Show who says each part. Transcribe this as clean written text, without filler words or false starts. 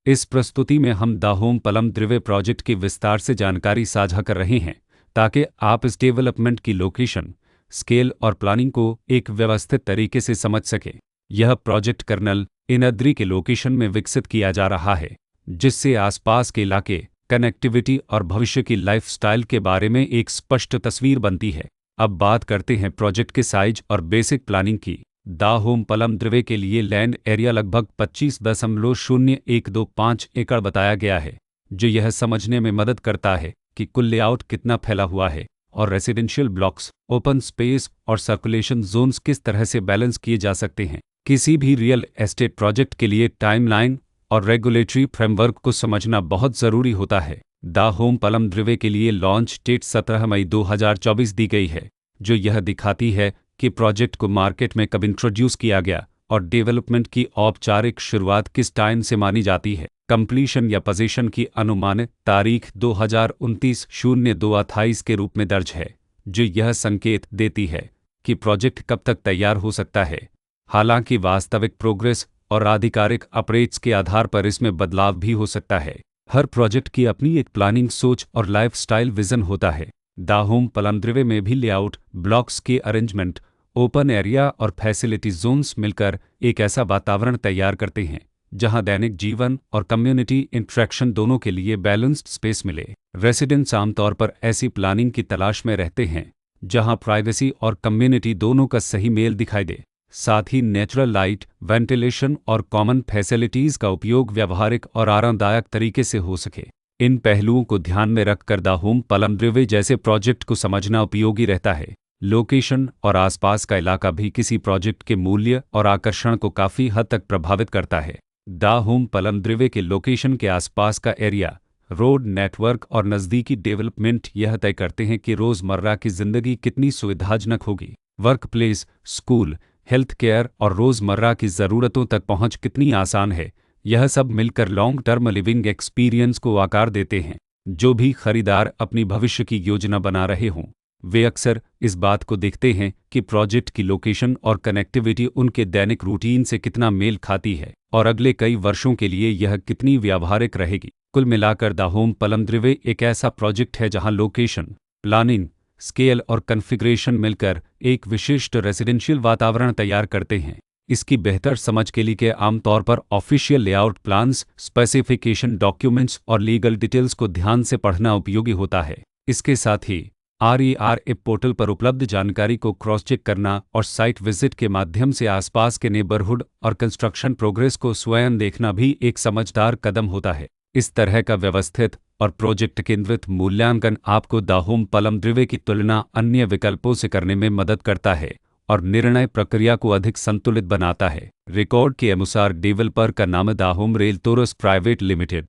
Speaker 1: इस प्रस्तुति में हम द होम पलम द्रिवे प्रोजेक्ट की विस्तार से जानकारी साझा कर रहे हैं ताकि आप इस डेवलपमेंट की लोकेशन, स्केल और प्लानिंग को एक व्यवस्थित तरीके से समझ सकें। यह प्रोजेक्ट कर्नल इनद्री के लोकेशन में विकसित किया जा रहा है, जिससे आसपास के इलाके, कनेक्टिविटी और भविष्य की लाइफस्टाइल के बारे में एक स्पष्ट तस्वीर बनती है। अब बात करते हैं प्रोजेक्ट के साइज और बेसिक प्लानिंग की। द होम पलम द्रिवे के लिए लैंड एरिया लगभग 25.0125 एकड़ बताया गया है, जो यह समझने में मदद करता है कि कुल लेआउट कितना फैला हुआ है और रेसिडेंशियल ब्लॉक्स, ओपन स्पेस और सर्कुलेशन जोन्स किस तरह से बैलेंस किए जा सकते हैं। किसी भी रियल एस्टेट प्रोजेक्ट के लिए टाइमलाइन और रेगुलेटरी फ्रेमवर्क को समझना बहुत ज़रूरी होता है। द होम पलम द्रिवे के लिए लॉन्च डेट 17 मई 2024 दी गई है, जो यह दिखाती है कि प्रोजेक्ट को मार्केट में कब इंट्रोड्यूस किया गया और डेवलपमेंट की औपचारिक शुरुआत किस टाइम से मानी जाती है। कंप्लीशन या पोजीशन की अनुमानित तारीख 2029/02/28 के रूप में दर्ज है, जो यह संकेत देती है कि प्रोजेक्ट कब तक तैयार हो सकता है। हालांकि वास्तविक प्रोग्रेस और आधिकारिक अपडेट्स के आधार पर इसमें बदलाव भी हो सकता है। हर प्रोजेक्ट की अपनी एक प्लानिंग सोच और लाइफस्टाइल विजन होता है। द होम पलम द्रिवे में भी लेआउट, ब्लॉक्स के अरेंजमेंट, ओपन एरिया और फैसिलिटी जोन्स मिलकर एक ऐसा वातावरण तैयार करते हैं जहां दैनिक जीवन और कम्युनिटी इंटरेक्शन दोनों के लिए बैलेंस्ड स्पेस मिले। रेसिडेंट्स आमतौर पर ऐसी प्लानिंग की तलाश में रहते हैं जहां प्राइवेसी और कम्युनिटी दोनों का सही मेल दिखाई दे। साथ ही नेचुरल लाइट, वेंटिलेशन और कॉमन फैसिलिटीज़ का उपयोग व्यावहारिक और आरामदायक तरीके से हो सके। इन पहलुओं को ध्यान में रखकर द होम पलम द्रिवे जैसे प्रोजेक्ट को समझना उपयोगी रहता है। लोकेशन और आसपास का इलाका भी किसी प्रोजेक्ट के मूल्य और आकर्षण को काफ़ी हद तक प्रभावित करता है। द होम पलम द्रिवे के लोकेशन के आसपास का एरिया, रोड नेटवर्क और नज़दीकी डेवलपमेंट यह तय करते हैं कि रोज़मर्रा की ज़िंदगी कितनी सुविधाजनक होगी। Work place, school, health care और रोज़मर्रा की ज़रूरतों तक पहुंच कितनी आसान है। यह सब मिलकर लॉन्ग टर्म लिविंग एक्सपीरियंस को आकार देते हैं। जो भी खरीदार अपनी भविष्य की योजना बना रहे हों, वे अक्सर इस बात को देखते हैं कि प्रोजेक्ट की लोकेशन और कनेक्टिविटी उनके दैनिक रूटीन से कितना मेल खाती है और अगले कई वर्षों के लिए यह कितनी व्यावहारिक रहेगी। कुल मिलाकर द होम पलम द्रिवे एक ऐसा प्रोजेक्ट है जहां लोकेशन, प्लानिंग, स्केल और कॉन्फ़िगरेशन मिलकर एक विशिष्ट रेजिडेंशियल वातावरण तैयार करते हैं। इसकी बेहतर समझ के लिए आमतौर पर official layout plans, specification documents और लीगल डिटेल्स को ध्यान से पढ़ना उपयोगी होता है। इसके साथ ही RERA पोर्टल पर उपलब्ध जानकारी को क्रॉस चेक करना और साइट विजिट के माध्यम से आसपास के नेबरहुड और कंस्ट्रक्शन प्रोग्रेस को स्वयं देखना भी एक समझदार कदम होता है। इस तरह का व्यवस्थित और प्रोजेक्ट केंद्रित मूल्यांकन आपको द होम पलम द्रिवे की तुलना अन्य विकल्पों से करने में मदद करता है और निर्णय प्रक्रिया को अधिक संतुलित बनाता है। रिकॉर्ड के अनुसार डेवलपर का नाम द होम रेलटोरस प्राइवेट लिमिटेड